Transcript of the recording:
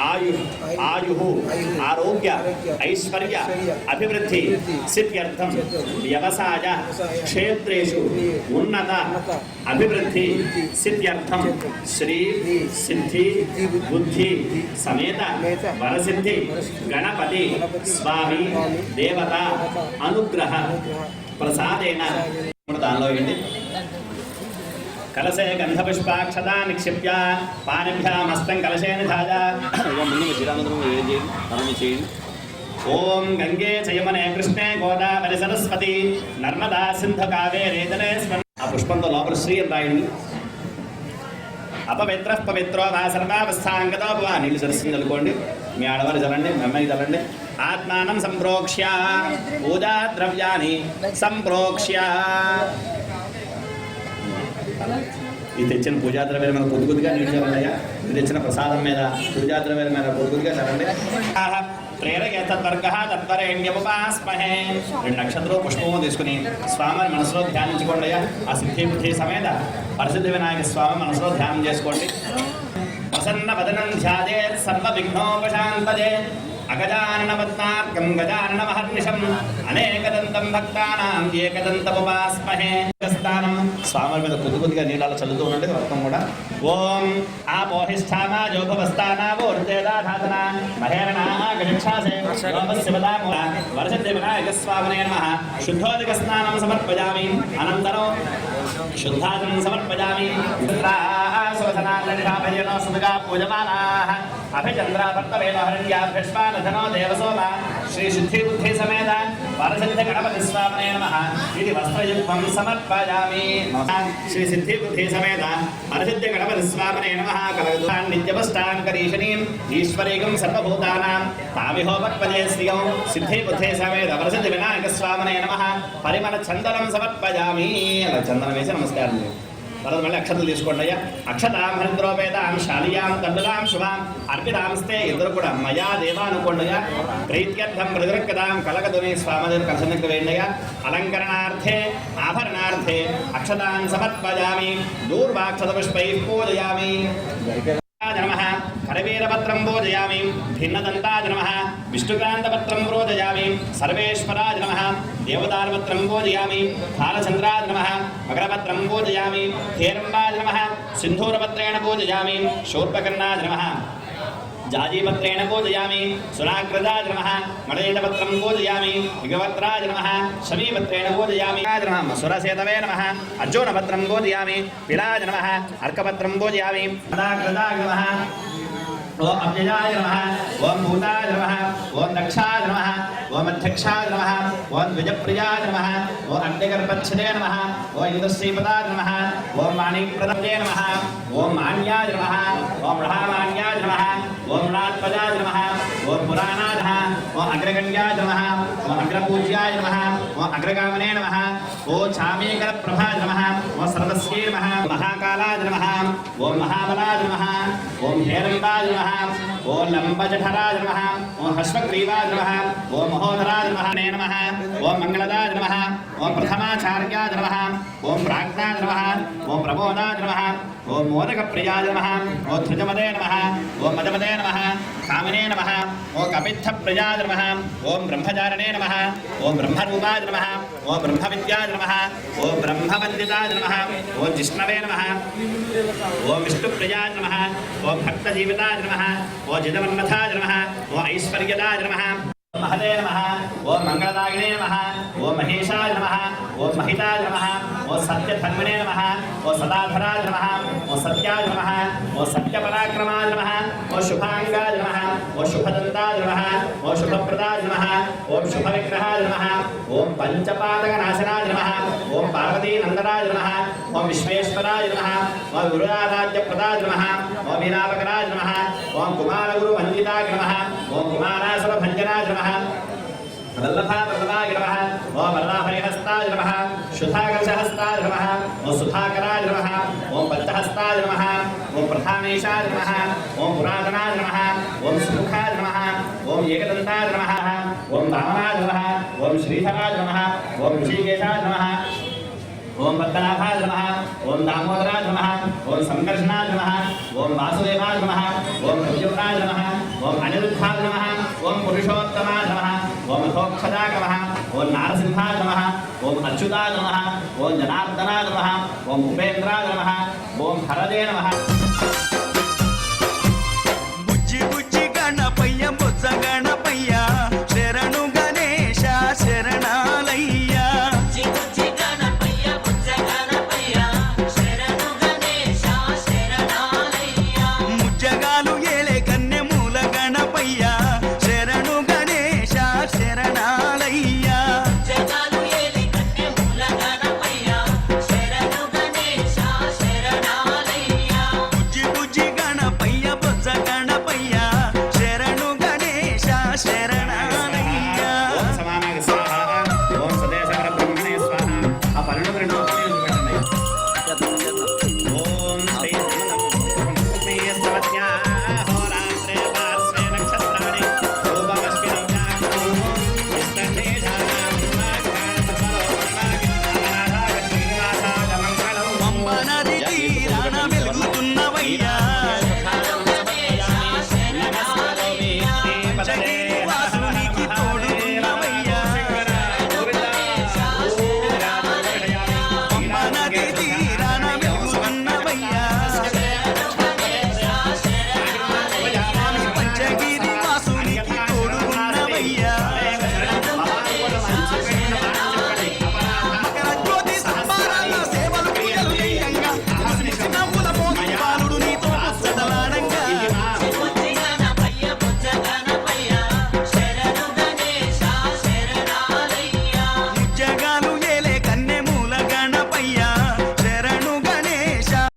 ఆయు ఆరోగ్య ఐశ్వర్య అభివృద్ధి సిద్ధ్యర్థం వ్యవసాయ క్షేత్రేషు ఉన్నత అభివృద్ధి సిద్ధ్యర్థం శ్రీ సిద్ధి బుద్ధి సమేత వరసిద్ధి గణపతి స్వామి దేవత అనుగ్రహ ప్రసాదేన దానిలో ఏంటి కలశే గంధపుష్పాక్షతా నిక్షిప్య పానిభ్యామస్తం కలశే నిధాయ ఓం గంగే చయమనే కృష్ణే గోదావరి సరస్వతి నర్మదా సింధు కావేరీ జలేస్మిన్. ఆ పుష్పంతో లోపల శ్రీ అని రాయండి. అపవిత్ర పవిత్రో వా సర్వావస్థాంగతో భవ. నీళ్ళు సరస్సుని చల్లుకోండి. మీ ఆడవారు చల్లండి, మీ అమ్మాయి చల్లండి. ఆత్మానం సంప్రోక్ష్య పూజా ద్రవ్యాన్ని సంప్రోక్ష్య. ఇది తెచ్చిన పూజా ద్రవ్యాల మీద కొద్ది కొద్దిగా నీళ్ళు చల్లండి. ఇది తెచ్చిన ప్రసాదం మీద పూజా ద్రవ్యాల మీద కొద్ది కొద్దిగా చల్లండి. ప్రేరకే తద్వర్గ తద్వరేణ్యముపాస్మహే. 2 నక్షత్రాలు పుష్పము తీసుకుని స్వామిని మనసులో ధ్యానించుకోండి. ఆ సిద్ధి బుద్ధి సమేత పరిసిద్ధి వినాయక స్వామి మనసులో ధ్యానం చేసుకోండి. ప్రసన్న వదనం ధ్యాయేత్ సర్వ విఘ్నోపశాంతయే. అగజాననవత్నార్కం గజాననమహర్నిశం అనేకదంతం భక్తానాం ఏకదంతముపాస్మహే. స్థానం స్వామి మీద కొద్ది కొద్దిగా నీళ్ళ చల్లుతూ ఉండండి. మొత్తం కూడా ఓం ఆపోహిష్ఠామా జోభవస్థానావోర్దేదాధాతన మహేరణాగక్షాసే వరసిద్ధి వినాయక స్వామినే నమః. శుద్ధోదక స్నానం సమర్పయామి. అనంతరం శుద్ధాదనం సమర్పయామి. శోధనాలంఘాభయనో సుమగా పూజమానాః అభిచంద్రాపర్తవేణ హరణ్యాభ్యష్పానధనో దేవసోమ. శ్రీ సిద్ధి బుద్ధి సమేత వరసిద్ధి గణపతి స్వామినే నమః. ఇది వస్త్రయుగ్మం సమర్పయామి. శ్రీ సిద్ధి బుద్ధి సమేత వరసిద్ధి గణపతి స్వామినే నమః. కలగదుఃఖాన్ నిత్యపుష్టాంకరీషణీం ఈశ్వరీకం సర్వభూతానాం తామిహోపత్పదే శ్రియం సిద్ధి బుద్ధి సమేత వరసిద్ధి వినాయక స్వామినే నమః. పరిమళ చందనం సమర్పయామి. అలా చందనం వేసి నమస్కారం చేయండి. తర్వాత మళ్ళీ అక్షతలు తీసుకోండి అయ్యా. అక్షతాం హరిద్రోపేతాం శాలియాం తండలాం శుభాం అర్పితాంస్తే ఇద్దరు కూడా మయా దేవా అనుకోండి అయ్యా. ప్రీత్యర్థం ప్రతిరక్కదాం కలగదుని స్వామిదేవి కలసనకు వేయండి అయ్యా. అలంకరణార్థే ఆభరణార్థే అక్షతాన్ సమర్పయామి. దూర్వాక్షత పుష్పై పూజయామి. నమః. కరవీరపత్రం పూజయామి. భిన్నదంతాయ నమః. విష్ణుక్రాంతపత్రం పూజయామి. సర్వేశ్వరాయ నమః. దేవదానపత్రం పూజయామి. బాలచంద్రాయ నమః. మకరపత్రం పూజయామి. హేరంబాయ నమః. సింధూరపత్రేణ పూజయామి. శూర్పకర్ణాయ నమః. జాజీపత్రేణ పూజయామి. సురాగ్రదాయ నమః. మడేటపత్రం పూజయామి. యుగపత్రాయ నమః. శమీపత్రేణ పూజయామి. నమః. సురసేతవే నమః. అర్జునపత్రం పూజయామి. పిలాయ నమః. అర్కపత్రం పూజయామి. సదాగ్రదాయ నమః. ఓం అవ్యయాయ నమః. ఓం భూతాయ నమః. ఓం దక్షాయ నమః. ఓం అధ్యక్షాయ నమః. ఓం ద్విజప్రియాయ నమః. ఓం అగ్నిగర్భచ్ఛదే నమః. ఓం ఇంద్రశ్రీపదాయ నమః. ఓం వాణీప్రదమే నమః. ఓం మాన్యాయ నమః. ఓం మహామాన్యాయ నమః. ఓం మృణాత్పదాయ నమః. ఓం పురాణాయ నమః. ఓం అగ్రగణ్యాయ నమః. ఓం అగ్రపూజ్యాయ నమః. ఓం అగ్రగామినే నమః. ఓం ఛామీకర ప్రభాయ నమః. ఓం సర్వస్యే నమః. మహాకాలాయ నమః. ఓం మహాబలాయ నమః. ఓం హేరంబాయ నమః. ఓం లంబజఠరాయ నమః. ఓం హస్వగ్రీవాయ నమః. ఓం మహోదరాయ నమః. ఓం మంగళదాయ నమః. ఓం ప్రథమాచార్యాయ నమః. ఓం ప్రాజ్ఞాయ నమః. ఓం ప్రబోధాయ నమః. ఓం మోదకప్రియాయ నమః. ఓం ధ్రుజమదే నమః. ఓం మదమదే నమః. కామినే నమః. ఓం కపిత్థప్రియాయ నమః. ఓం బ్రహ్మచారిణే నమః. ఓం బ్రహ్మరూపాయ నమః. ఓం బ్రహ్మవిద్యాయ నమః. ఓం బ్రహ్మవందితాయ నమః. ఓం జిష్ణవే నమః. ఓం విష్ణుప్రియాయ నమః. ఓం భక్తజీవితాయ నమః. ఓం జితమన్మథాయ నమః. ఓం ఐశ్వర్యదాయ నమః. महदे नमः. ओम मंगलदायिने नमः. ओम महेशाय नमः. ओम महिताय नमः. ओम सत्यधर्मिणे नमः. ओम सदाधराय नमः. ओम सत्याय नमः. ओम सत्यपराक्रमाय नमः. ओम शुभांगाय नमः. ओम शुभदन्ताय नमः. ओम शुभप्रदाय नमः. ओम शुभविग्रहाय नमः. ओम पंचपादकनाशनाय नमः. ओम पार्वतीनन्दनाय नमः. ओम विश्वेश्वराय नमः. ओम गुरुराज्यप्रदाय नमः. ओम वीरावकराय नमः. ओम कुमारगुरुवन्दिताय नमः. ओम कुमारासुरभञ्जनाय नमः. वल्लभावल्लभाय नमः. ओम वल्लभहस्ताय नमः. शुभाकर्षहस्ताय नमः. ओम सुधाकराय नमः. ओम पंचहस्ताय नमः. ओम प्रथामेशाय नमः. ओम पुरातनाय नमः. ओम सुमुखाय नमः. ओम एकदन्ताय नमः. ओम वामनाय नमः. ओम श्रीधराय नमः. ओम ऋषिकेशाय नमः. ओम पद्मनाभाय नमः. ओम दामोदराय नमः. ओम संकर्षणाय नमः. ओम वासुदेवाय नमः. ओम प्रद्युम्नाय नमः. ध्वजाय नमः ओम नारसिंहाय नमः ओम अच्युताय नमः ओम जनार्दनाय नमः ओम उपेन्द्राय नमः ओम हरदे नमः